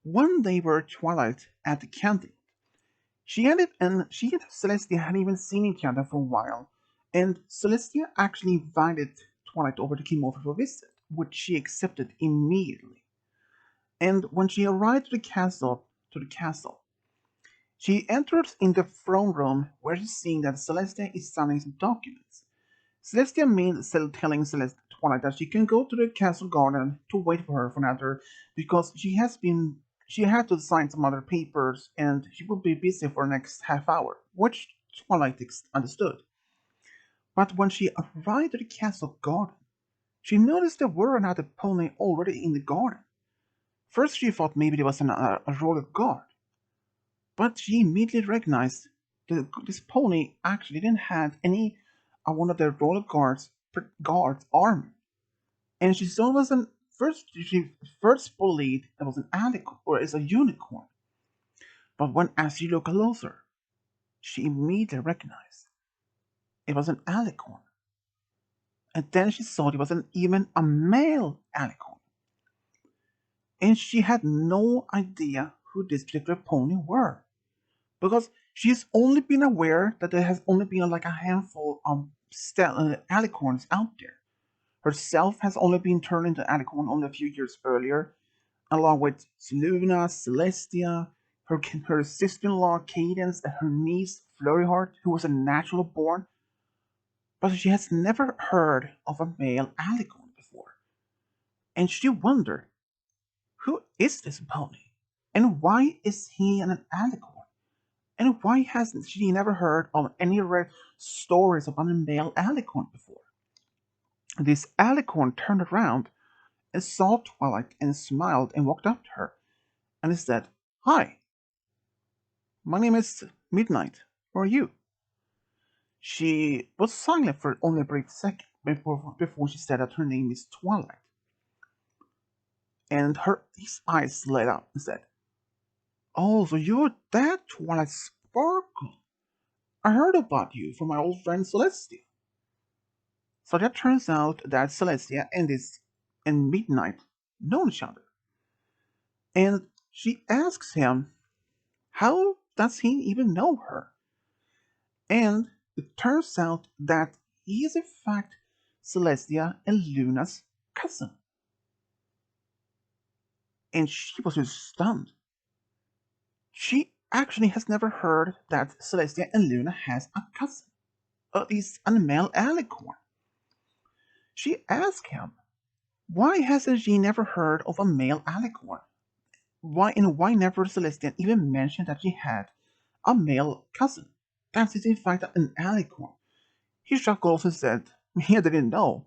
One day were Twilight at the canteen. She and Celestia hadn't even seen each other for a while, and Celestia actually invited Twilight over to come over for a visit, which she accepted immediately. And when she arrived to the castle, she enters in the throne room where she's seeing that Celestia is signing some documents. Celestia means telling Celestia Twilight that she can go to the castle garden to wait for her for another because she had to sign some other papers and she will be busy for the next half hour, which Twilight understood. But when she arrived at the castle garden, she noticed there were another pony already in the garden. First she thought maybe there was a royal guard, but she immediately recognized that this pony actually didn't have any one of the royal guards armor, and she saw it was an first she first believed it was an alicorn or is a unicorn, but when as she looked closer, she immediately recognized it was an alicorn, and then she saw it was even a male alicorn, and she had no idea who this particular pony were because she's only been aware that there has only been like a handful of alicorns out there. Herself has only been turned into alicorn only a few years earlier, along with Luna, Celestia, her sister-in-law Cadence, and her niece Flurryheart, who was a natural born, but she has never heard of a male alicorn before. And she wondered, who is this pony? And why is he an alicorn? And why hasn't she never heard of any read stories about a male alicorn before? This alicorn turned around and saw Twilight and smiled and walked up to her and he said, "Hi, my name is Midnight. Who are you?" She was silent for only a brief second before she said that her name is Twilight. And his eyes lit up and said, "Oh, so you're that Twilight Sparkle. I heard about you from my old friend Celestia." So that turns out that Celestia and Midnight know each other. And she asks him, how does he even know her? And it turns out that he is in fact Celestia and Luna's cousin. And she was just stunned. She actually has never heard that Celestia and Luna has a cousin, at least a male alicorn. She asked him, why hasn't she never heard of a male alicorn? Why never Celestia even mentioned that she had a male cousin? That is in fact an alicorn. He chuckles and said, he didn't know.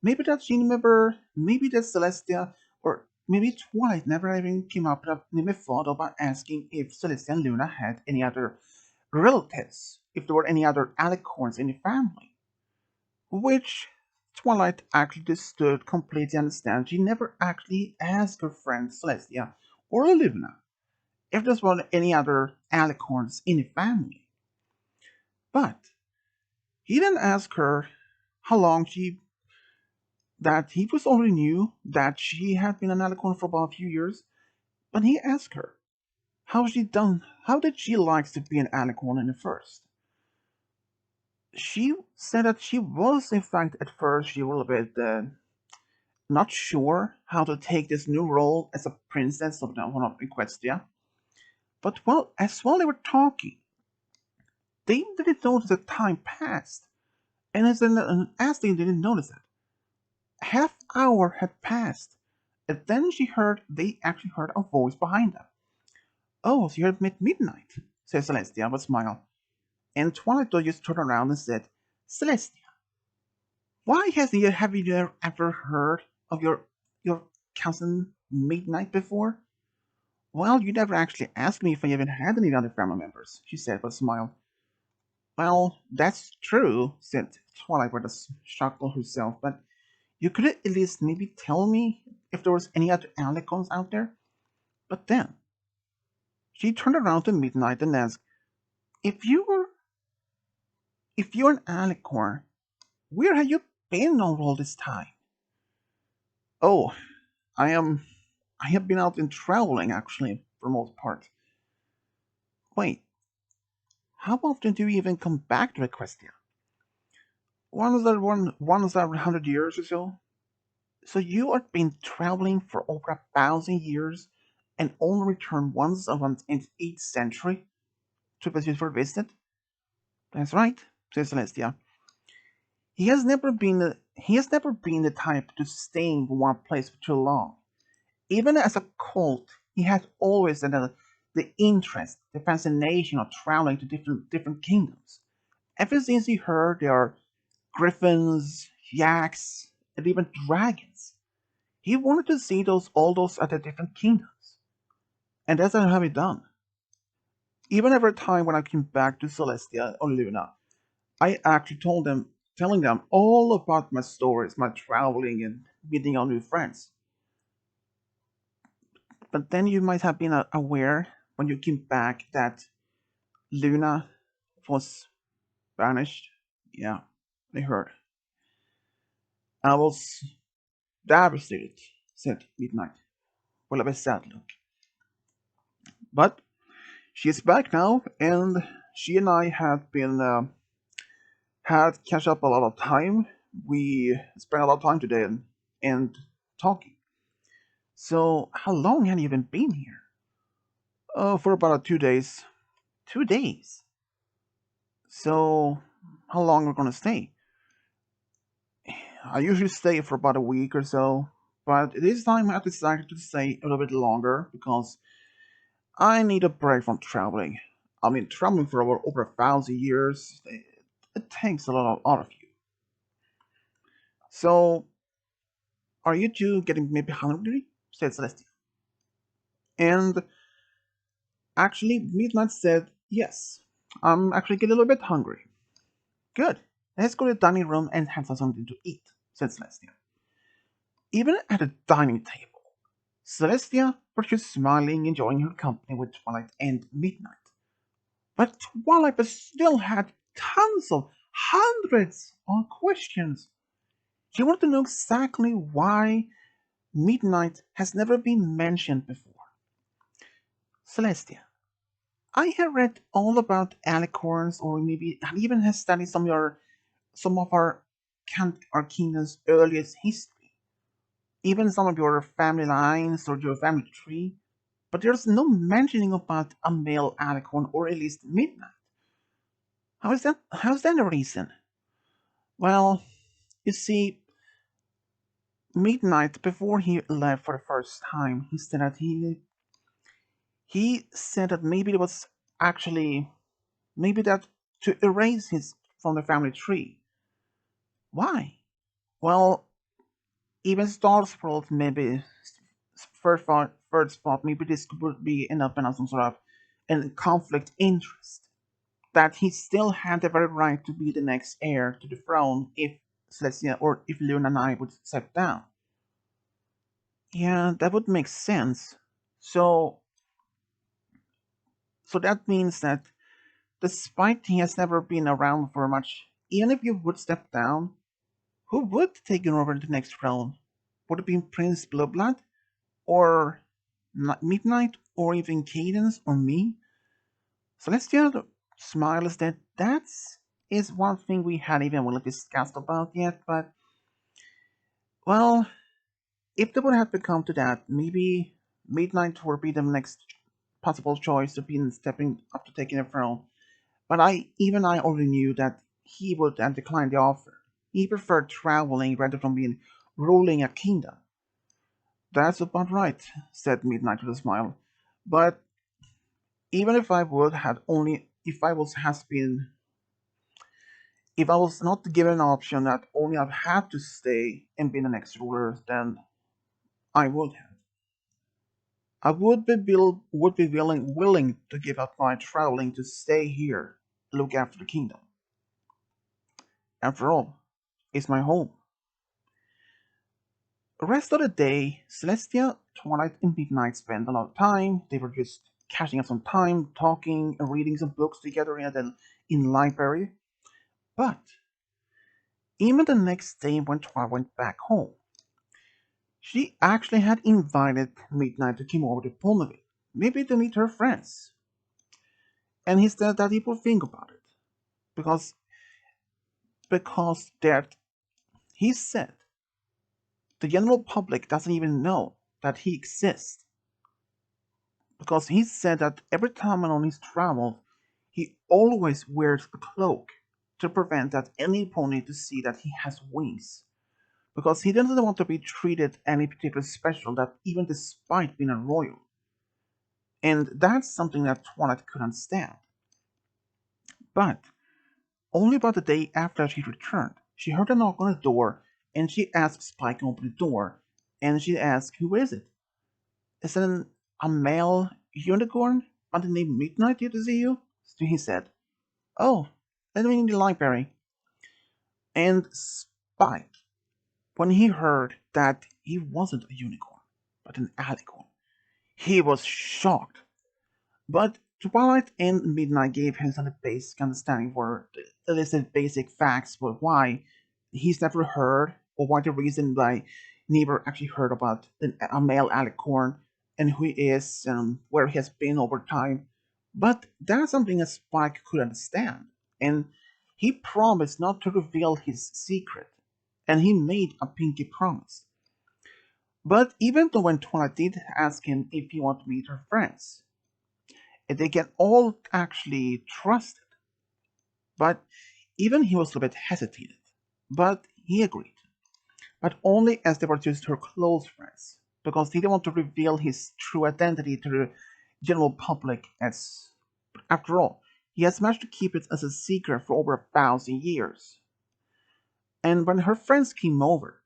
Maybe that she never, maybe that Celestia, or maybe Twilight never even came up with, never thought about asking if Celestia and Luna had any other relatives, if there were any other alicorns in the family. Which Twilight actually understood, completely understand. She never actually asked her friend Celestia or Luna if there were any other alicorns in the family. But he then asked her how long that he was already knew that she had been an alicorn for about a few years, but he asked her how did she like to be an alicorn in the first. She said that she was in fact at first she was a little bit not sure how to take this new role as a princess of one of Equestria. But while they were talking, they didn't notice that time passed, and as they didn't notice it, half hour had passed, and then they actually heard a voice behind them. "Oh, so you're at midnight," said Celestia with a smile. And Twilight just turned around and said, "Celestia, why have you ever heard of your cousin Midnight before?" "Well, you never actually asked me if I even had any other family members," she said with a smile. "Well, that's true," said Twilight with a chuckle herself, "but you could at least maybe tell me if there was any other alicorns out there." But then she turned around to Midnight and asked, "If you were, if you're an alicorn, where have you been all this time?" "Oh, I am. I have been out in traveling, actually, for the most part. Wait, how often do you even come back to Equestria? Once every 100 years or so? So you have been traveling for over 1,000 years and only return once in each century to visit? That's right, says Celestia. He has never been the type to stay in one place for too long. Even as a colt, he has always had the interest, the fascination of traveling to different kingdoms. Ever since he heard there are griffins, yaks, and even dragons, he wanted to see all those other different kingdoms. And that's how he done. Even every time when I came back to Celestia or Luna, I actually telling them all about my stories, my traveling, and meeting all new friends. But then you might have been aware when you came back that Luna was banished. Yeah, I heard. I was devastated, said Midnight, with a sad look. But she's back now, and she and I had catch up a lot of time. We spent a lot of time today and talking. So, how long have you been here? Oh, for about 2 days. 2 days. So, how long are we gonna stay? I usually stay for about a week or so, but this time I decided to stay a little bit longer because I need a break from traveling. I mean, traveling for over 1,000 years, it takes a lot out of you. So, are you two getting maybe hungry? Said Celestia. And actually, Midnight said, yes, I'm actually getting a little bit hungry. Good. Let's go to the dining room and have something to eat, said Celestia. Even at the dining table, Celestia was just smiling, enjoying her company with Twilight and Midnight. But Twilight still had tons of hundreds of questions. She wanted to know exactly why Midnight has never been mentioned before. Celestia, I have read all about alicorns, or maybe I even have studied some of our kingdom's earliest history, even some of your family lines or your family tree. But there's no mentioning about a male alicorn, or at least Midnight. How is that? How's that a reason? Well, you see, Midnight, before he left for the first time, he said that maybe it was actually maybe that to erase his from the family tree. Why? Well, even Starsworld maybe third spot, maybe this would be end up in some sort of a conflict interest. That he still had the very right to be the next heir to the throne if Celestia or if Luna and I would step down. Yeah, that would make sense. So so that means that despite he has never been around for much, even if you would step down, who would take over the next throne? Would it be Prince Blueblood? Or Midnight? Or even Cadence? Or me? Celestial smiles that is one thing we hadn't even really discussed about yet, but well, if they would have to come to that, maybe Midnight would be the next possible choice to be stepping up to taking the throne. But I already knew that he would decline the offer. He preferred traveling rather than being ruling a kingdom. That's about right, said Midnight with a smile. But even if I would had only if I was has been if I was not given an option that only I've had to stay and be the next ruler, then I would have. I would be willing to give up my traveling to stay here, look after the kingdom. After all, it's my home. The rest of the day, Celestia, Twilight, and Midnight spent a lot of time. They were just catching up some time, talking and reading some books together in the library. But even the next day when Twilight went back home, She actually had invited Midnight to come over to Ponyville, maybe to meet her friends. And he said that he would think about it. Because that he said the general public doesn't even know that he exists. Because he said that every time on his travels, he always wears a cloak to prevent that any pony to see that he has wings. Because he doesn't want to be treated any particular special that even despite being a royal. And that's something that Twilight could understand. But only about the day after she returned, she heard a knock on the door and she asked Spike to open the door. And she asked, "Who is it? Is it a male unicorn by the name Midnight here to see you?" So he said, "Oh, let me in the library." And Spike, when he heard that he wasn't a unicorn, but an alicorn, he was shocked. But Twilight and Midnight gave him some basic understanding for at least the basic facts for why he's never heard or why the reason why never actually heard about a male alicorn and who he is and where he has been over time. But that's something that Spike could understand, and he promised not to reveal his secret, and he made a pinky promise. But even though when Twilight did ask him if he wanted to meet her friends, they can all actually trust it. But even he was a little bit hesitated. But he agreed. But only as they were just her close friends. Because he didn't want to reveal his true identity to the general public as after all, he has managed to keep it as a secret for over 1,000 years. And when her friends came over,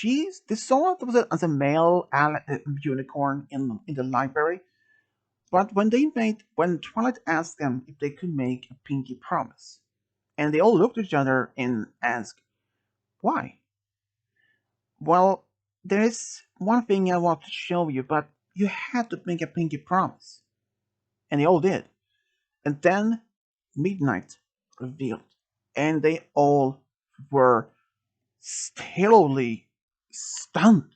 they saw it as a male unicorn in the library. But when Twilight asked them if they could make a pinky promise, and they all looked at each other and asked, "Why?" "Well, there is one thing I want to show you, but you had to make a pinky promise." And they all did. And then Midnight revealed, and they all were totally stunned.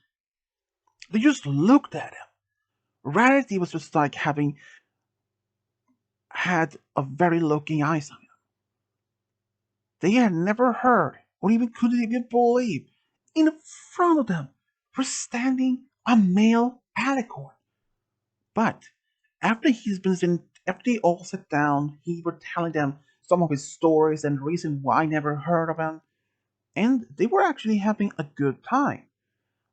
They just looked at him. Rarity was just like having had a very looking eyes on him. They had never heard, or even couldn't even believe, in front of them was standing a male alicorn. But after they all sat down, he was telling them some of his stories and the reason why I never heard of him, and they were actually having a good time.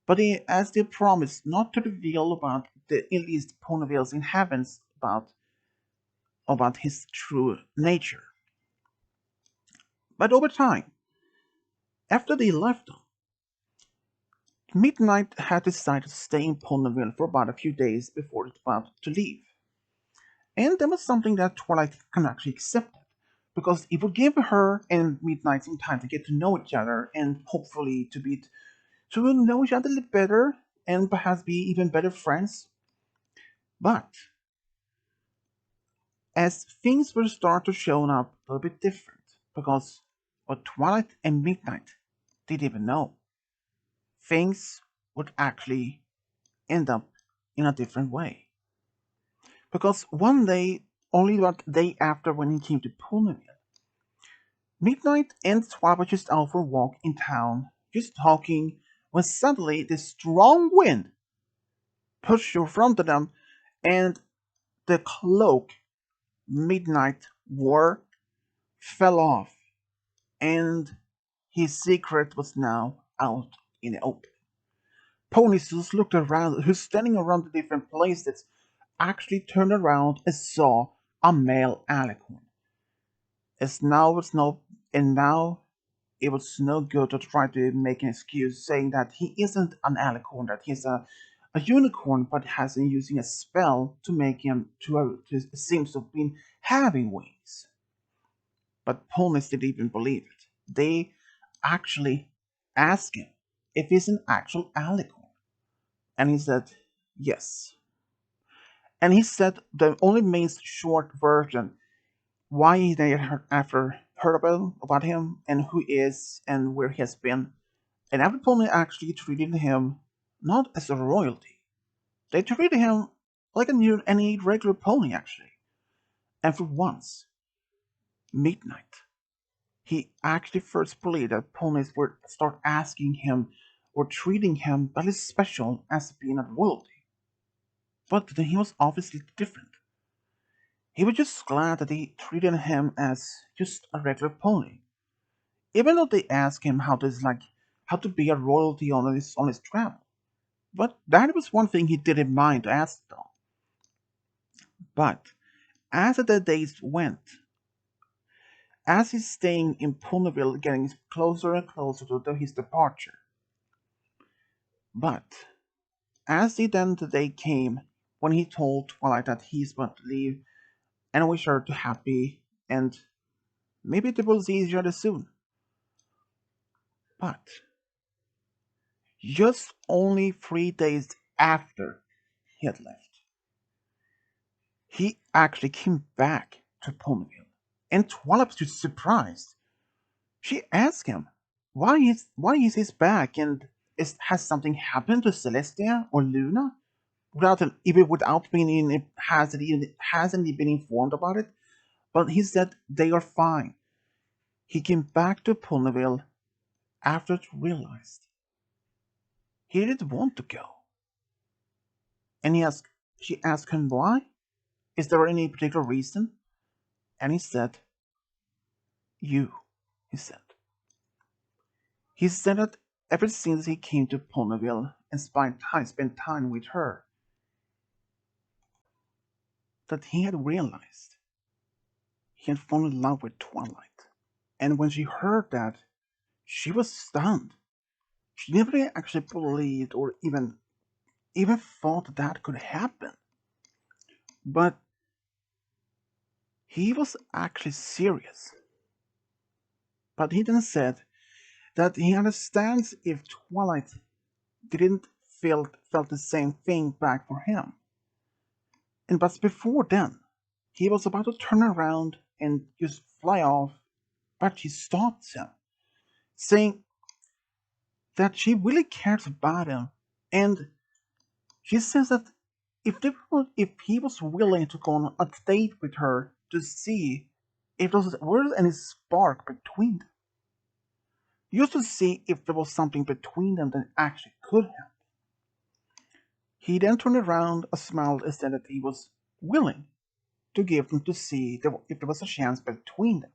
But as they promised not to reveal about the at least Ponyville's in heavens about his true nature. But over time, after they left them, Midnight had decided to stay in Ponyville for about a few days before it was about to leave. And that was something that Twilight can actually accept because it would give her and Midnight some time to get to know each other and hopefully to know each other a little better and perhaps be even better friends. But as things will start to show up a little bit different, because what Twilight and Midnight didn't even know, things would actually end up in a different way. Because one day, only one day after when he came to Ponyville, Midnight and Twilight were just out for a walk in town, just talking, when suddenly this strong wind pushed in front of them, and the cloak Midnight wore fell off, and his secret was now out in the open. Ponies just looked around, who's standing around the different places, actually turned around and saw a male alicorn. And now it was no good to try to make an excuse saying that he isn't an alicorn, that he's a unicorn, but has been using a spell to make him to seems to have been having wings. But ponies didn't even believe it. They actually asked him if he's an actual alicorn. And he said, yes. And he said the only main short version why they after heard about him and who he is and where he has been. And every pony actually treated him not as a royalty. They treated him like any regular pony, actually. And for once, Midnight, he actually first believed that ponies would start asking him or treating him that is special as being a royalty. But then he was obviously different. He was just glad that they treated him as just a regular pony. Even though they asked him how to be a royalty on his travel. But that was one thing he didn't mind to ask though. But as the days went, as he's staying in Ponyville getting closer and closer to his departure. But as the day came when he told Twilight that he's about to leave and wish her to happy and maybe they will see each other soon. But just only 3 days after he had left, he actually came back to Ponyville. And Twilight was just surprised. She asked him, why is he back and has something happened to Celestia or Luna? Even without being in, hasn't he been informed about it? But he said they are fine. He came back to Ponyville after it realized he didn't want to go. And she asked him why? Is there any particular reason? And he said, you, he said. He said that ever since he came to Ponyville and spent time with her, that he had realized he had fallen in love with Twilight. And when she heard that, she was stunned. She never actually believed or even thought that could happen. But he was actually serious. But he then said that he understands if Twilight didn't felt the same thing back for him. And but before then, he was about to turn around and just fly off, but she stopped him, saying that she really cares about him, and she says that if he was willing to go on a date with her to see if there was any spark between them, just to see if there was something between them that actually could happen. He then turned around, smiled, and said that he was willing to give them to see if there was a chance between them.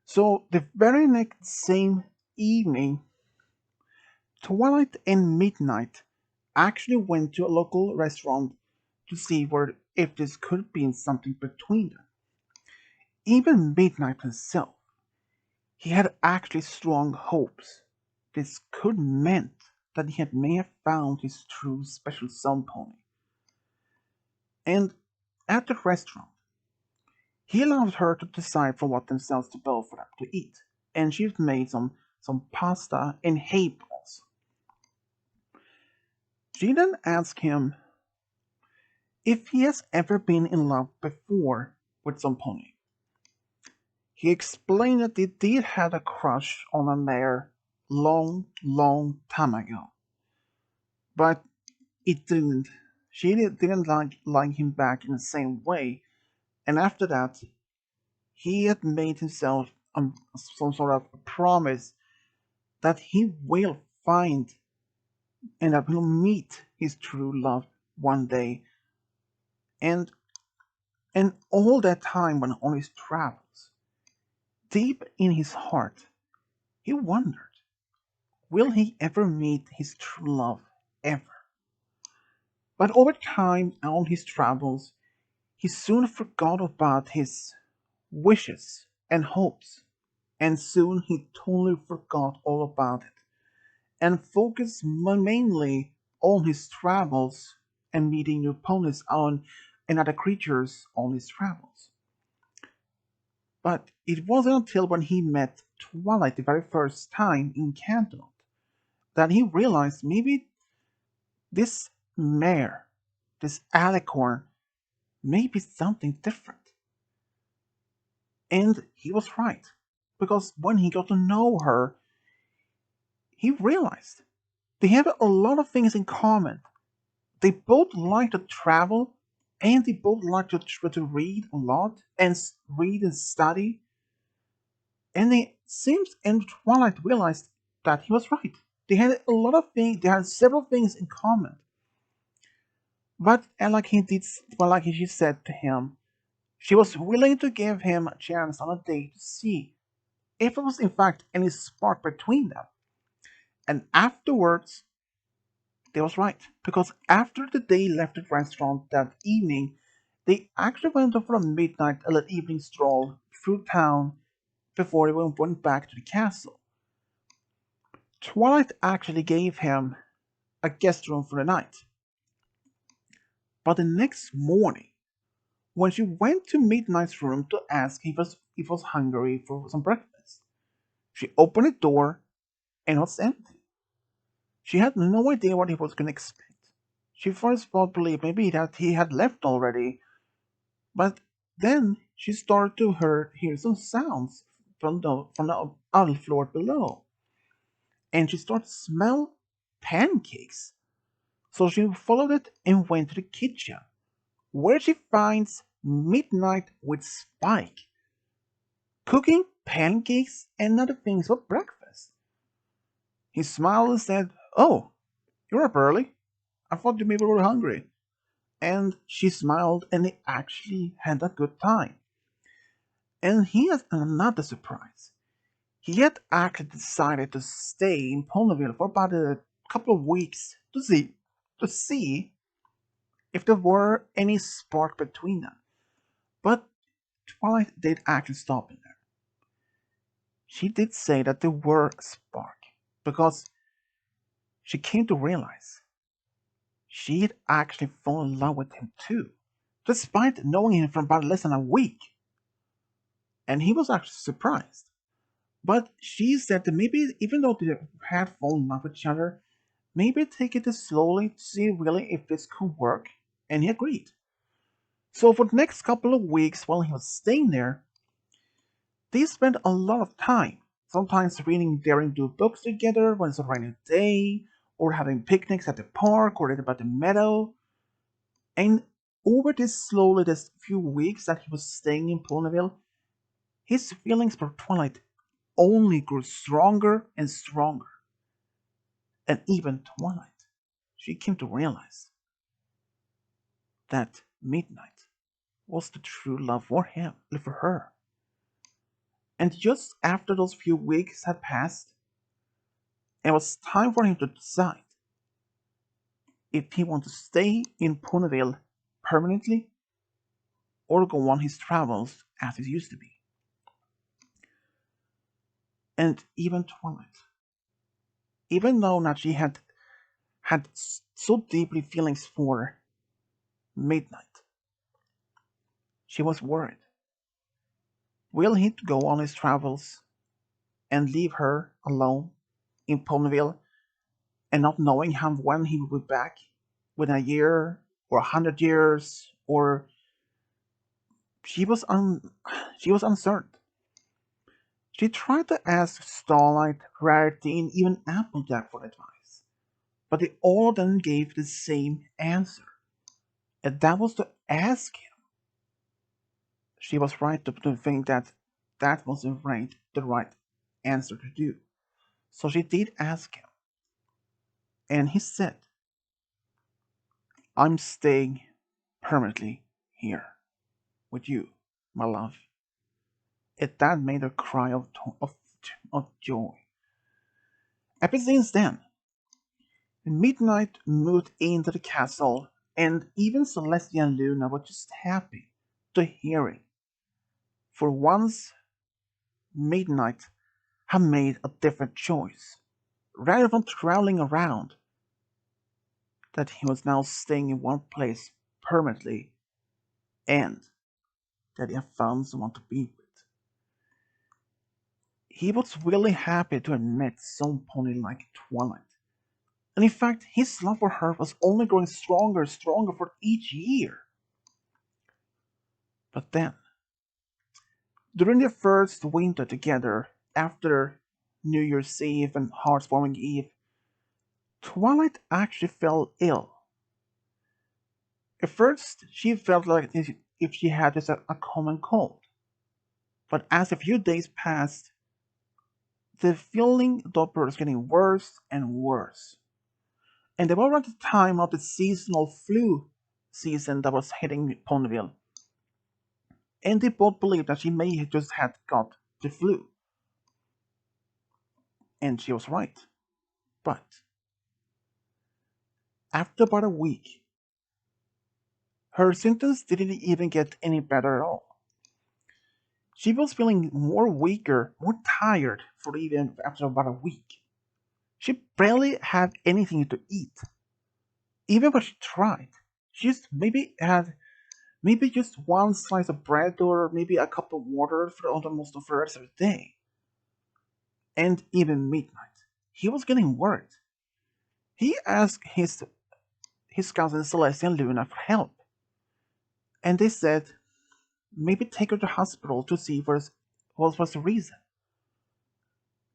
So the very next same evening, Twilight and Midnight actually went to a local restaurant to see where if this could be something between them. Even Midnight himself, he had actually strong hopes this could meant that he may have found his true special sun pony. And at the restaurant, he allowed her to decide for what themselves to both for them to eat, and she made some pasta and hay balls. She then asked him if he has ever been in love before with some pony. He explained that he did have a crush on a mare long time ago, but it didn't. She didn't like him back in the same way, and after that, he had made himself some sort of a promise that he will find and that he'll meet his true love one day, and all that time when on his travels, deep in his heart, he wondered, will he ever meet his true love ever? But over time, on his travels, he soon forgot about his wishes and hopes, and soon he totally forgot all about it, and focused mainly on his travels and meeting new ponies on and other creatures on his travels. But it wasn't until when he met Twilight the very first time in Canterlot that he realized maybe this mare, this alicorn, may be something different. And he was right, because when he got to know her, he realized They have a lot of things in common. They both like to travel, and they both like to read a lot and read and study. And it seems and Twilight realized that he was right. They had a lot of things. They had several things in common. But and like he did, well, like she said to him, she was willing to give him a chance on a date to see if there was in fact any spark between them. And afterwards, they was right because after the they left the restaurant that evening, they actually went for a little evening stroll through town before they went back to the castle. Twilight actually gave him a guest room for the night. But the next morning, when she went to Midnight's room to ask if he was hungry for some breakfast, she opened the door and it was empty. She had no idea what he was going to expect. She first thought believed maybe that he had left already, but then she started to hear some sounds from the other floor below, and she started to smell pancakes. So she followed it and went to the kitchen, where she finds Midnight with Spike cooking pancakes and other things for breakfast. He smiled and said, "Oh, you're up early. I thought you maybe were hungry." And she smiled and they actually had a good time. And he has another surprise. He had actually decided to stay in Ponyville for about a couple of weeks to see if there were any spark between them. But Twilight did actually stop in there. She did say that there were a spark because she came to realize she had actually fallen in love with him too, despite knowing him for about less than a week. And he was actually surprised. But she said that maybe even though they had fallen in love with each other, maybe take it slowly to see really if this could work. And he agreed. So for the next couple of weeks while he was staying there, they spent a lot of time, sometimes reading daring do books together when it's a rainy day, or having picnics at the park or at the meadow. And over this few weeks that he was staying in Ponyville, his feelings for Twilight only grew stronger and stronger. And even Twilight, she came to realize that Midnight was the true love for her. And just after those few weeks had passed, it was time for him to decide if he wanted to stay in Ponyville permanently or go on his travels as it used to be. And even Twilight, even though that she had so deeply feelings for Midnight, she was worried. Will he go on his travels and leave her alone in Ponyville and not knowing how when he will be back, within a year or 100 years, or she was she was uncertain. She tried to ask Starlight, Rarity, and even Applejack for advice, but they all of them gave the same answer, and that was to ask him. She was right to think that that was the right answer to do. So she did ask him, and he said, "I'm staying permanently here with you, my love." And that made her cry of joy. Ever since then, Midnight moved into the castle, and even Celestia and Luna were just happy to hear it. For once, Midnight had made a different choice. Rather than traveling around, that he was now staying in one place permanently, and that he had found someone to be with. He was really happy to have met some pony like Twilight. And in fact, his love for her was only growing stronger and stronger for each year. But then, during their first winter together, after New Year's Eve and Heartswarming Eve, Twilight actually fell ill. At first, she felt like if she had just a common cold. But as a few days passed, the feeling was getting worse and worse. And they were at the time of the seasonal flu season that was hitting Ponyville. And they both believed that she may have just had got the flu. And she was right. But after about a week, her symptoms didn't even get any better at all. She was feeling more weaker, more tired for even after about a week. She barely had anything to eat. Even when she tried, she just maybe had maybe just one slice of bread or maybe a cup of water for almost the rest of the day. And even midnight, he was getting worried. He asked his cousin Celeste and Luna for help, and they said maybe take her to the hospital to see what was the reason.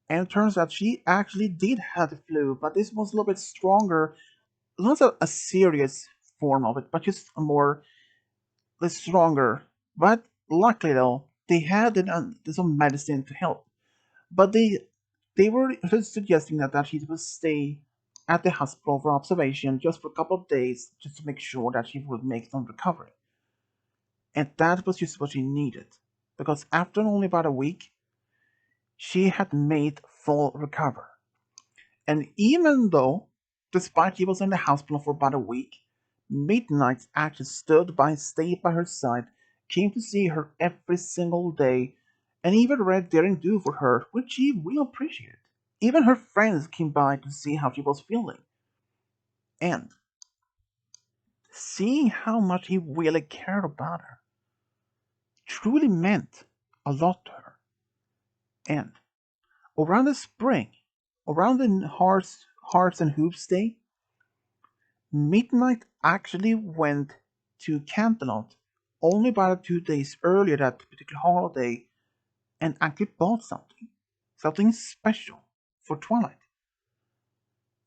And it turns out she actually did have the flu, but this was a little bit stronger, not a serious form of it, but just a more stronger. But luckily though, they had some medicine to help. But they were suggesting that she would stay at the hospital for observation just for a couple of days, just to make sure that she would make some recovery. And that was just what she needed, because after only about a week, she had made full recovery. And even though, despite she was in the hospital for about a week, Midnight actually stayed by her side, came to see her every single day, and even read Daring Do for her, which she really appreciated. Even her friends came by to see how she was feeling. And seeing how much he really cared about her truly meant a lot to her. And around the spring, around the Hearts and Hoops Day, Midnight actually went to Canterlot only about 2 days earlier that particular holiday and actually bought something special for Twilight.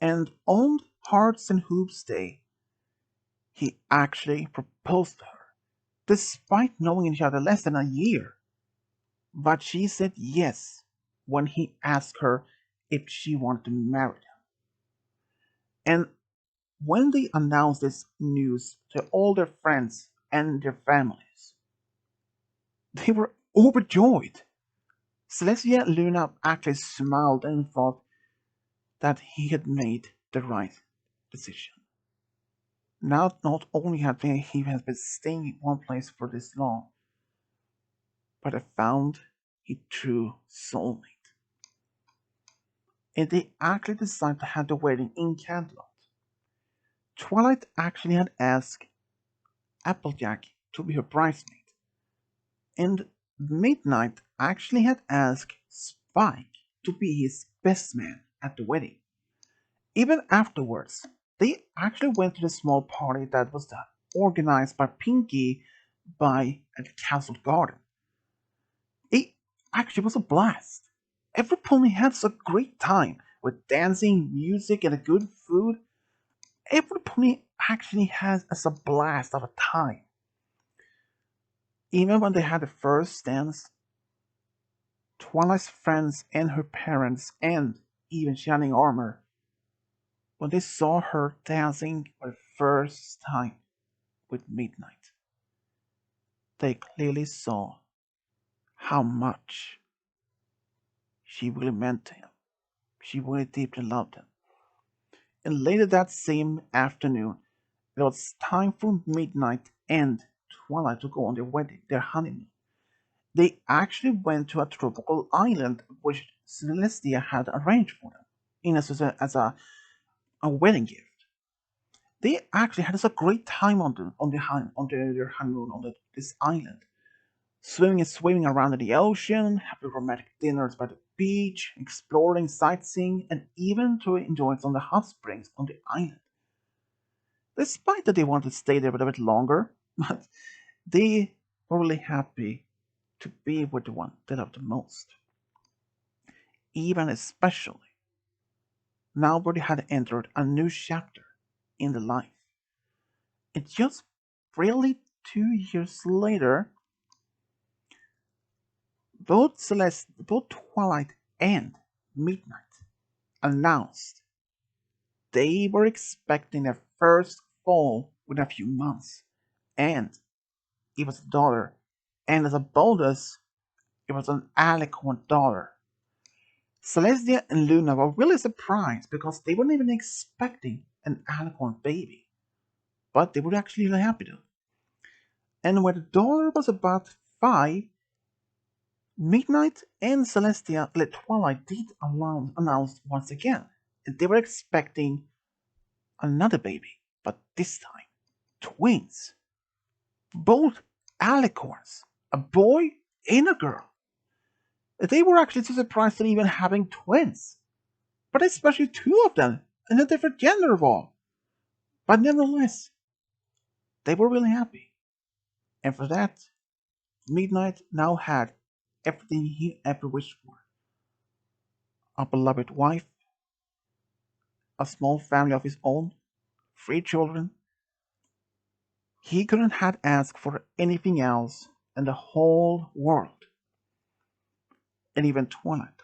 And on Hearts and Hoops Day, he actually proposed to her, despite knowing each other less than a year. But she said yes when he asked her if she wanted to marry him. And when they announced this news to all their friends and their families, they were overjoyed. Celestia and Luna actually smiled and thought that he had made the right decision. Now, not only had he has been staying in one place for this long, but I found his true soulmate. And they actually decided to have the wedding in Canterlot. Twilight actually had asked Applejack to be her bridesmaid, and Midnight actually had asked Spike to be his best man at the wedding. Even afterwards, they actually went to the small party that was organized by Pinky by at the castle garden. It actually was a blast. Every pony had a great time with dancing, music, and a good food. Every pony actually has a blast of a time. Even when they had the first dance, Twilight's friends and her parents, and even Shining Armor, when they saw her dancing for the first time with Midnight, they clearly saw how much she really meant to him. She really deeply loved him. And later that same afternoon, it was time for Midnight and Twilight to go on their honeymoon. They actually went to a tropical island which Celestia had arranged for them as a wedding gift. They actually had a great time their honeymoon on this island, swimming around in the ocean, having romantic dinners by the beach, exploring, sightseeing, and even to enjoy some of the hot springs on the island. Despite that they wanted to stay there a little bit longer, but they were really happy to be with the one they loved the most. Even especially now they had entered a new chapter in their life. And just barely 2 years later, both Twilight and Midnight announced they were expecting their first fall within a few months, and it was a daughter. And as a bonus, it was an alicorn daughter. Celestia and Luna were really surprised because they weren't even expecting an alicorn baby, but they were actually really happy though. And when the daughter was about 5, Midnight and Celestia let Twilight did announce once again. And they were expecting another baby, but this time twins. Both alicorns, a boy and a girl. They were actually so surprised at even having twins, but especially two of them in a different gender of all. But nevertheless, they were really happy. And for that, Midnight now had everything he ever wished for: a beloved wife, a small family of his own, 3 children. He couldn't have asked for anything else in the whole world. And even Twilight,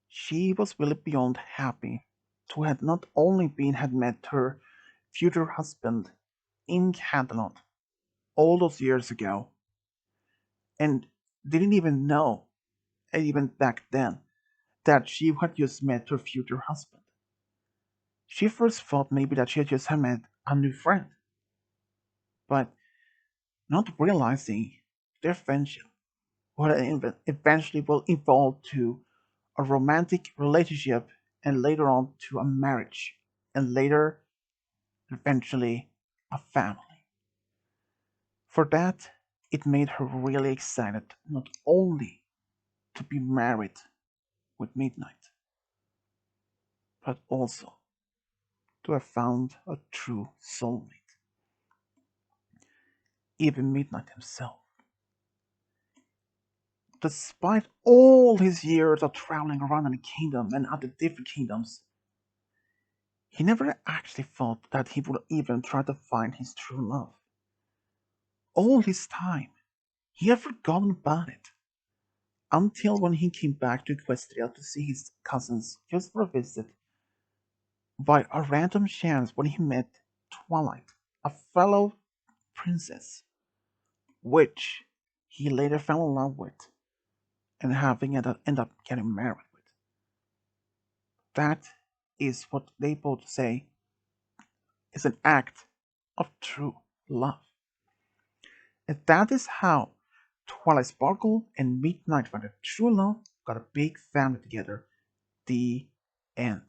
she was really beyond happy to have not only had met her future husband in Catalan all those years ago, and didn't even know, even back then, that she had just met her future husband. She first thought maybe that she had just met a new friend, but not realizing their friendship would eventually will evolve to a romantic relationship and later on to a marriage and later eventually a family. For that, it made her really excited not only to be married with Midnight, but also to have found a true soulmate. Even Midnight himself, despite all his years of traveling around in the kingdom and other different kingdoms, he never actually thought that he would even try to find his true love. All his time, he had forgotten about it until when he came back to Equestria to see his cousins just for a visit. By a random chance, when he met Twilight, a fellow princess, which he later fell in love with and having end up getting married with. That is what they both say is an act of true love. And that is how Twilight Sparkle and Midnight found a true love, got a big family together. The end.